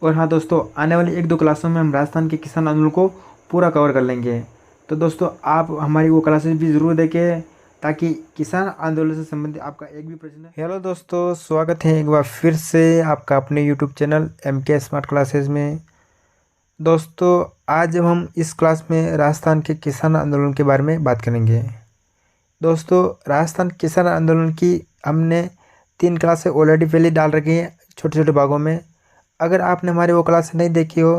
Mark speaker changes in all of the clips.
Speaker 1: और हाँ दोस्तों, आने वाली एक दो क्लासों में हम राजस्थान के किसान आंदोलन को पूरा कवर कर लेंगे। तो दोस्तों आप हमारी वो क्लासेस भी ज़रूर देखें ताकि किसान आंदोलन से संबंधित आपका एक भी प्रश्न। हेलो दोस्तों, स्वागत है एक बार फिर से आपका अपने YouTube channel MK smart classes में। दोस्तों आज जब हम इस क्लास में राजस्थान के किसान आंदोलन के बारे में बात करेंगे। दोस्तों राजस्थान किसान आंदोलन की हमने 3 क्लासें ऑलरेडी पहले डाल रखी हैं छोटे छोटे भागों में। अगर आपने हमारी वो क्लास नहीं देखी हो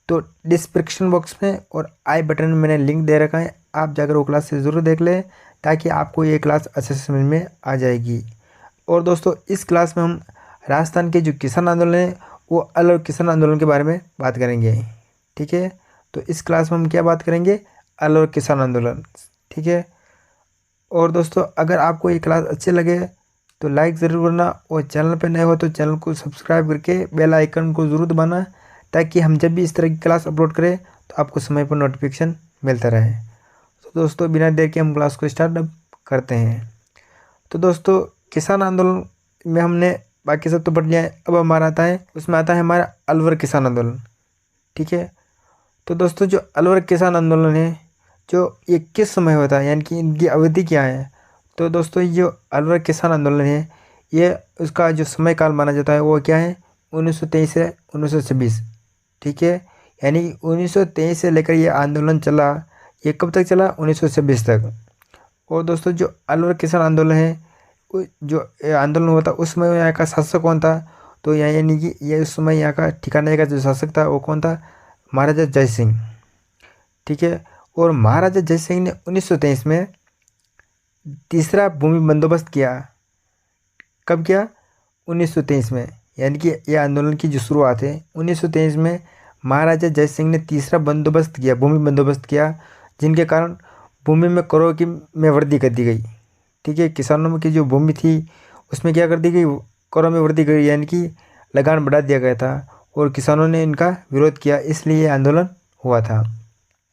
Speaker 1: तो डिस्क्रिप्शन बॉक्स में और आई बटन में मैंने लिंक दे रखा है, आप जाकर वो क्लास से ज़रूर देख लें ताकि आपको ये क्लास अच्छे से समझ में आ जाएगी। और दोस्तों इस क्लास में हम राजस्थान के जो किसान आंदोलन है वो अलग किसान आंदोलन के बारे में बात करेंगे। ठीक है, तो इस क्लास में हम क्या बात करेंगे, अलग किसान आंदोलन। ठीक है, और दोस्तों अगर आपको ये क्लास अच्छे लगे तो लाइक ज़रूर करना और चैनल पर नए हो तो चैनल को सब्सक्राइब करके बेल आइकन को ज़रूर दबाना ताकि हम जब भी इस तरह की क्लास अपलोड करें तो आपको समय पर नोटिफिकेशन मिलता रहे। तो दोस्तों बिना देर के हम क्लास को स्टार्ट अब करते हैं। तो दोस्तों किसान आंदोलन में हमने बाकी सब तो पढ़ लिया है, अब हमारा आता है उसमें आता है हमारा अलवर किसान आंदोलन। ठीक है, तो दोस्तों जो अलवर किसान आंदोलन है जो ये किस समय होता है यानी कि इनकी अवधि क्या है। तो दोस्तों ये जो अलवर किसान आंदोलन है ये उसका जो समय काल माना जाता है वो क्या है, 1923 से 1926। ठीक है, यानी 1923 से लेकर ये आंदोलन चला, ये कब तक चला, 1926 तक। और दोस्तों जो अलवर किसान आंदोलन है जो आंदोलन हुआ था उस समय यहाँ का शासक कौन था, तो यहाँ यानी कि ये उस समय यहाँ का ठिकाने का जो शासक था वो कौन था, महाराजा जय सिंह। ठीक है, और महाराजा जय सिंह ने 1923 में तीसरा भूमि बंदोबस्त किया। कब किया, 1923 में, यानी कि यह आंदोलन की जो शुरुआत है 1923 में महाराजा जय सिंह ने तीसरा बंदोबस्त किया, भूमि बंदोबस्त किया, जिनके कारण भूमि में करों की में वृद्धि कर दी गई। ठीक है, किसानों की जो भूमि थी उसमें क्या कर दी गई, करों में वृद्धि गई, यानी कि लगान बढ़ा दिया गया था और किसानों ने इनका विरोध किया, इसलिए ये आंदोलन हुआ था।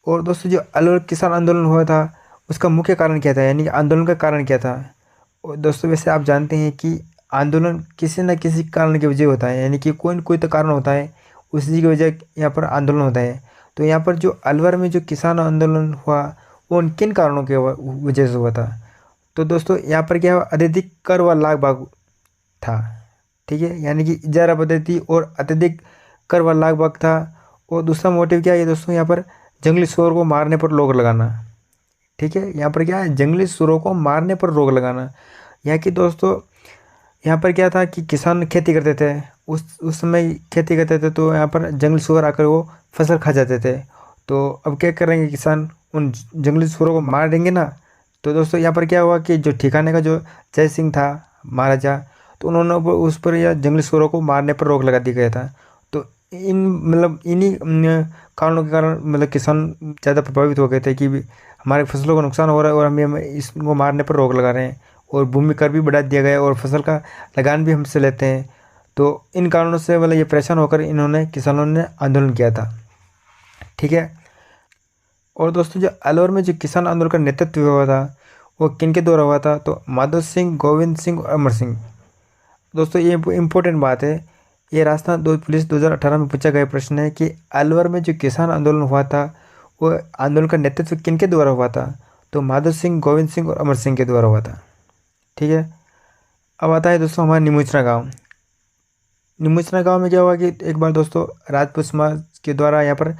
Speaker 1: और दोस्तों जो अलवर किसान आंदोलन हुआ था उसका मुख्य कारण क्या था, यानी आंदोलन का कारण क्या था। और दोस्तों वैसे आप जानते हैं कि आंदोलन किसी न किसी कारण की वजह होता है, यानी कि कोई न कोई तो कारण होता है, उसी की वजह यहाँ पर आंदोलन होता है। तो यहाँ पर जो अलवर में जो किसान आंदोलन हुआ वो किन कारणों के वजह से हुआ था। तो दोस्तों यहाँ पर क्या हुआ, अत्यधिक कर व लाभ भाग था। ठीक है, यानी कि इजारा पद्धति और अत्यधिक कर व लाभ भाग था। और दूसरा मोटिव क्या है दोस्तों, यहाँ पर जंगली सूअर को मारने पर रोक लगाना। ठीक है, यहाँ पर क्या है, जंगली सूअरों को मारने पर रोक लगाना। यहाँ की दोस्तों यहाँ पर क्या था कि किसान खेती करते थे, उस समय खेती करते थे तो यहाँ पर जंगली सूअर आकर वो फसल खा जाते थे। तो अब क्या करेंगे, किसान उन जंगली सूअरों को मार देंगे ना। तो दोस्तों यहाँ पर क्या हुआ कि जो ठिकाने का जो जय सिंह था महाराजा, तो उन्होंने उस पर या जंगली सूअरों को मारने पर रोक लगा दी गया था। तो इन मतलब इन्हीं कारणों के कारण मतलब किसान ज़्यादा प्रभावित हो गए थे कि हमारे फसलों का नुकसान हो रहा है और हमें इसको मारने पर रोक लगा रहे हैं और भूमि कर भी बढ़ा दिया गया और फसल का लगान भी हमसे लेते हैं। तो इन कारणों से मतलब ये परेशान होकर इन्होंने किसानों ने आंदोलन किया था। ठीक है, और दोस्तों जो अलवर में जो किसान आंदोलन का नेतृत्व हुआ था वो किन के द्वारा हुआ था, तो माधव सिंह, गोविंद सिंह और अमर सिंह। दोस्तों ये इम्पोर्टेंट बात है, ये राजस्थान पुलिस 2018 में पूछा गया प्रश्न है कि अलवर में जो किसान आंदोलन हुआ था वो आंदोलन का नेतृत्व किन के द्वारा हुआ था, तो माधव सिंह, गोविंद सिंह और अमर सिंह के द्वारा हुआ था। ठीक है, अब आता है दोस्तों हमारा निमुचना गांव। निमुचना गांव में क्या हुआ कि एक बार दोस्तों राजपूत समाज के द्वारा यहाँ पर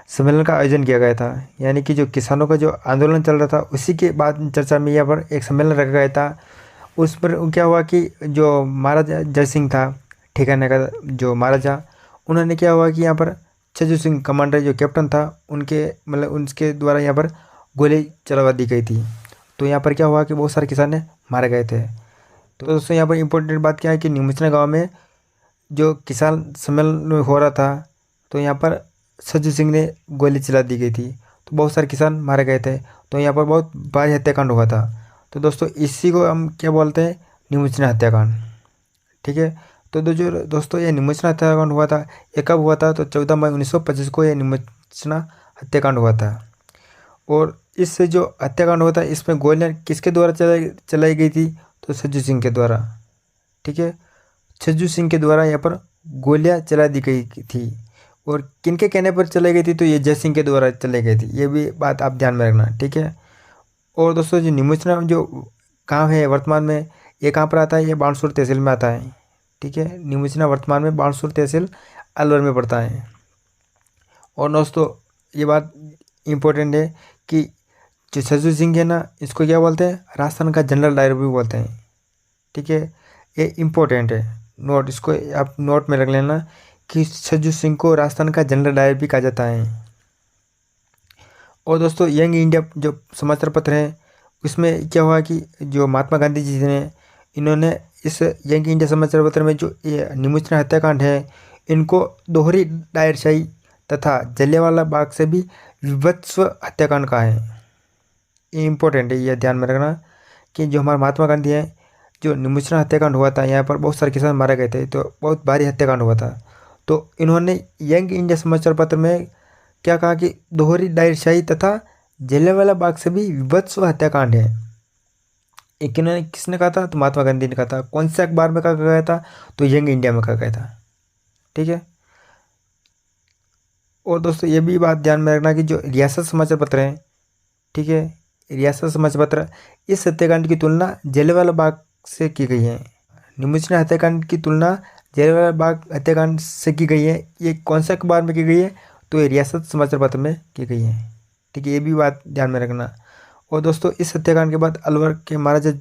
Speaker 1: सम्मेलन का आयोजन किया गया था, यानी कि जो किसानों का जो आंदोलन चल रहा था उसी के बाद चर्चा में यहाँ पर एक सम्मेलन रखा गया था। उस पर क्या हुआ कि जो महाराजा जय सिंह था ठिकाने का जो महाराजा, उन्होंने क्या हुआ कि यहाँ पर छज्जू सिंह कमांडर जो कैप्टन था उनके मतलब उनके द्वारा यहाँ पर गोली चलवा दी गई थी। तो यहाँ पर क्या हुआ कि बहुत सारे किसान मारे गए थे। तो दोस्तों यहाँ पर इम्पोर्टेंट बात क्या है कि निमुचना गाँव में जो किसान सम्मेलन हो रहा था तो यहाँ पर छज्जू सिंह ने गोली चला दी गई थी, तो बहुत सारे किसान मारे गए थे। तो यहाँ पर बहुत भारी हत्याकांड हुआ था। तो दोस्तों इसी को हम क्या बोलते हैं, निमुचना हत्याकांड। ठीक है, तो दोस्तों ये निमुचना हत्याकांड हुआ था, ये कब हुआ था, तो 14 मई 1925 को ये निमुचना हत्याकांड हुआ था। और इससे जो हत्याकांड हुआ था इसमें गोलियाँ किसके द्वारा चलाई गई थी, तो छज्जू सिंह के द्वारा। ठीक है, छज्जू सिंह के द्वारा यहाँ पर गोलियां चला दी गई थी और किनके कहने पर चलाई गई थी, तो ये जय सिंह के द्वारा चलाई गई थी। ये भी बात आप ध्यान में रखना, ठीक है। और दोस्तों जो निमुचना जो गाँव है वर्तमान में, ये कहाँ पर आता है, ये बाणसुर तहसील में आता है, ठीक है। निमुचना वर्तमान में बाणसुर तहसील अलवर में पड़ता है। और दोस्तों ये बात इम्पोर्टेंट है कि जो छज्जू सिंह है ना, इसको क्या बोलते हैं, राजस्थान का जनरल डायर भी बोलते हैं, ठीक है। ये इम्पोर्टेंट है, नोट, इसको आप नोट में रख लेना कि छज्जू सिंह को राजस्थान का जनरल डायर भी कहा जाता है। और दोस्तों यंग इंडिया जो समाचार पत्र है, उसमें क्या हुआ कि जो महात्मा गांधी जी ने, इन्होंने इस यंग इंडिया समाचार पत्र में जो ये निमुचना हत्याकांड है, इनको दोहरी डायरशाही तथा जलियांवाला बाग से भी विभत्स हत्याकांड कहा है। ये इम्पोर्टेंट है, ये ध्यान में रखना कि जो हमारे महात्मा गांधी हैं, जो निमुचना हत्याकांड हुआ था, यहाँ पर बहुत सारे किसान मारे गए थे, तो बहुत भारी हत्याकांड हुआ था। तो इन्होंने यंग इंडिया समाचार पत्र में क्या कहा कि दोहरी डायरशाही तथा जलियांवाला बाग से भी विभत्स हत्याकांड है। ये किसने कहा था, तो महात्मा गांधी ने कहा था। कौन से अखबार में कहा गया था, तो यंग इंडिया में कहा गया था, ठीक है। और दोस्तों ये भी बात ध्यान में रखना कि जो रियासत समाचार पत्र हैं, ठीक है, रियासत समाचार पत्र इस हत्याकांड की तुलना जलियांवाला बाग से की गई है। निमुचना हत्याकांड की तुलना जलियांवाला बाग हत्याकांड से की गई है। ये कौन से अखबार में की गई है, तो ये रियासत समाचार पत्र में की गई है, ठीक है। ये भी बात ध्यान में रखना। और दोस्तों इस हत्याकांड के बाद अलवर के महाराजा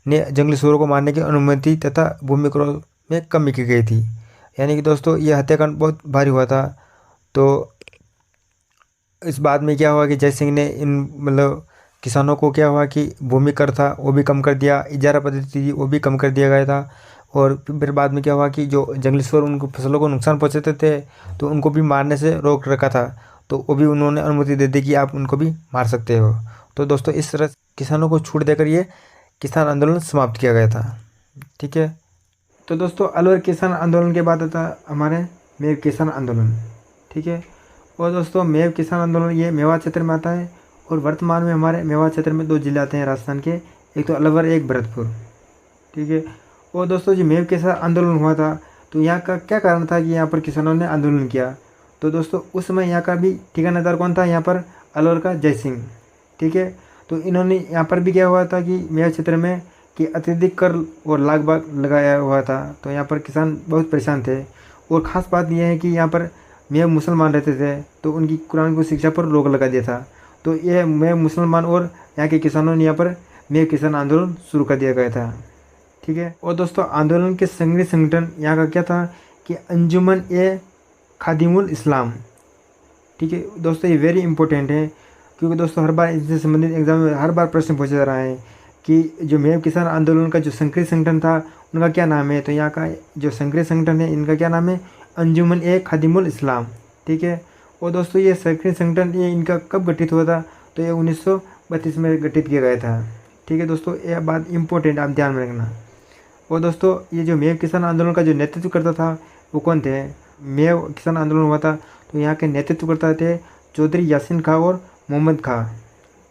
Speaker 1: ने जंगली सूरों को मारने की अनुमति तथा भूमि क्रोध में कमी की गई थी। यानी कि दोस्तों ये हत्याकांड बहुत भारी हुआ था। तो इस बाद में क्या हुआ कि जय सिंह ने इन मतलब किसानों को क्या हुआ कि भूमि कर था वो भी कम कर दिया, इजारा पद्धति थी वो भी कम कर दिया गया था। और फिर बाद में क्या हुआ कि जो जंगली सूर उनको फसलों को नुकसान पहुंचाते थे, तो उनको भी मारने से रोक रखा था, तो वो भी उन्होंने अनुमति दे दी कि आप उनको भी मार सकते हो। तो दोस्तों इस तरह किसानों को छूट देकर ये किसान आंदोलन समाप्त किया गया था, ठीक है। तो दोस्तों अलवर किसान आंदोलन के बाद आता हमारे मेव किसान आंदोलन, ठीक है। और दोस्तों मेव किसान आंदोलन ये मेवात क्षेत्र में आता है। और वर्तमान में हमारे मेवात क्षेत्र में 2 जिले आते हैं राजस्थान के, एक तो अलवर, एक भरतपुर, ठीक है। और दोस्तों जो मेव किसान आंदोलन हुआ था, तो यहाँ का क्या कारण था कि यहाँ पर किसानों ने आंदोलन किया, तो दोस्तों उस समय यहाँ का भी ठिकानेदार कौन था, यहाँ पर अलवर का जय सिंह, ठीक है। तो इन्होंने यहाँ पर भी क्या हुआ था कि मेवात क्षेत्र में कि अत्यधिक कर और लाग बाग लगाया हुआ था, तो यहाँ पर किसान बहुत परेशान थे। और ख़ास बात यह है कि यहाँ पर मेव मुसलमान रहते थे, तो उनकी कुरान की शिक्षा पर रोक लगा दिया था। तो यह मेव मुसलमान और यहाँ के किसानों ने यहाँ पर मेव किसान आंदोलन शुरू कर दिया गया था, ठीक है। और दोस्तों आंदोलन के संघीय संगठन यहाँ का क्या था कि अंजुमन ए खादिमुल इस्लाम, ठीक है। दोस्तों ये वेरी इंपॉर्टेंट है, क्योंकि दोस्तों हर बार इससे संबंधित एग्जाम में हर बार प्रश्न पूछा जा रहा है कि जो मेव किसान आंदोलन का जो संक्रिय संगठन था उनका क्या नाम है। तो यहाँ का जो संक्रिय संगठन है इनका क्या नाम है, अंजुमन ए खादिमुल इस्लाम, ठीक है। और दोस्तों ये सक्रिय संगठन ये इनका कब गठित हुआ था, तो ये 1932 में गठित किया गया था, ठीक है। दोस्तों यह बात इम्पोर्टेंट आप ध्यान में रखना। और दोस्तों ये जो मेव किसान आंदोलन का जो नेतृत्व करता था वो कौन थे, मेव किसान आंदोलन हुआ था तो यहाँ के नेतृत्व करता थे चौधरी यासीन खां और मोहम्मद खां,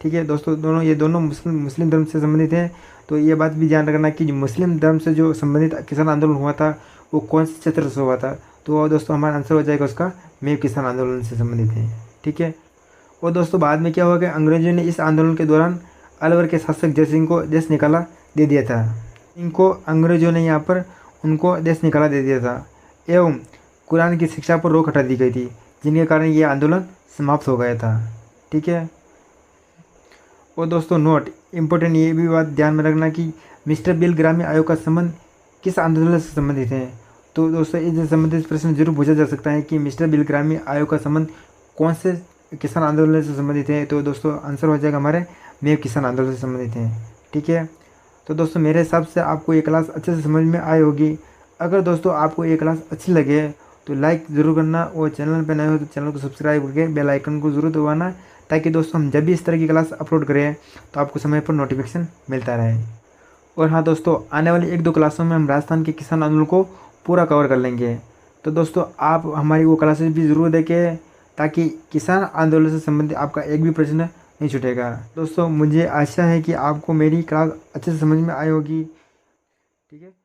Speaker 1: ठीक है। दोस्तों ये दोनों मुस्लिम धर्म से संबंधित हैं। तो ये बात भी ध्यान रखना कि जो मुस्लिम धर्म से जो संबंधित किसान आंदोलन हुआ था वो कौन से क्षेत्र से हुआ था, तो दोस्तों हमारा आंसर हो जाएगा उसका मेव किसान आंदोलन से संबंधित है, ठीक है। और दोस्तों बाद में क्या हुआ कि अंग्रेजों ने इस आंदोलन के दौरान अलवर के शासक जय सिंह को देश निकाला दे दिया था। इनको अंग्रेजों ने यहाँ पर उनको देश निकाला दे दिया था एवं कुरान की शिक्षा पर रोक हटा दी गई थी, जिनके कारण ये आंदोलन समाप्त हो गया था, ठीक है। और दोस्तों नोट इम्पोर्टेंट ये भी बात ध्यान में रखना कि मिस्टर बिल ग्रामीण आयोग का संबंध किस आंदोलन से संबंधित है। तो दोस्तों इससे संबंधित प्रश्न जरूर पूछा जा सकता है कि मिस्टर बिल ग्रामीण आयोग का संबंध कौन से किसान आंदोलन से संबंधित है। तो दोस्तों आंसर हो जाएगा हमारे मेव किसान आंदोलन से संबंधित है, ठीक है। तो दोस्तों मेरे हिसाब से आपको ये क्लास अच्छे से समझ में आई होगी। अगर दोस्तों आपको ये क्लास अच्छी लगे तो लाइक ज़रूर करना और चैनल पर नए हो तो चैनल को सब्सक्राइब करके बेल आइकन को ज़रूर दबाना, ताकि दोस्तों हम जब भी इस तरह की क्लास अपलोड करें तो आपको समय पर नोटिफिकेशन मिलता रहे। और हाँ दोस्तों आने वाली 1-2 क्लासों में हम राजस्थान के किसान आंदोलन को पूरा कवर कर लेंगे। तो दोस्तों आप हमारी वो क्लासेस भी ज़रूर देखें, ताकि किसान आंदोलन से संबंधित आपका एक भी प्रश्न नहीं छूटेगा। दोस्तों मुझे आशा है कि आपको मेरी क्लास अच्छे से समझ में आई होगी, ठीक है।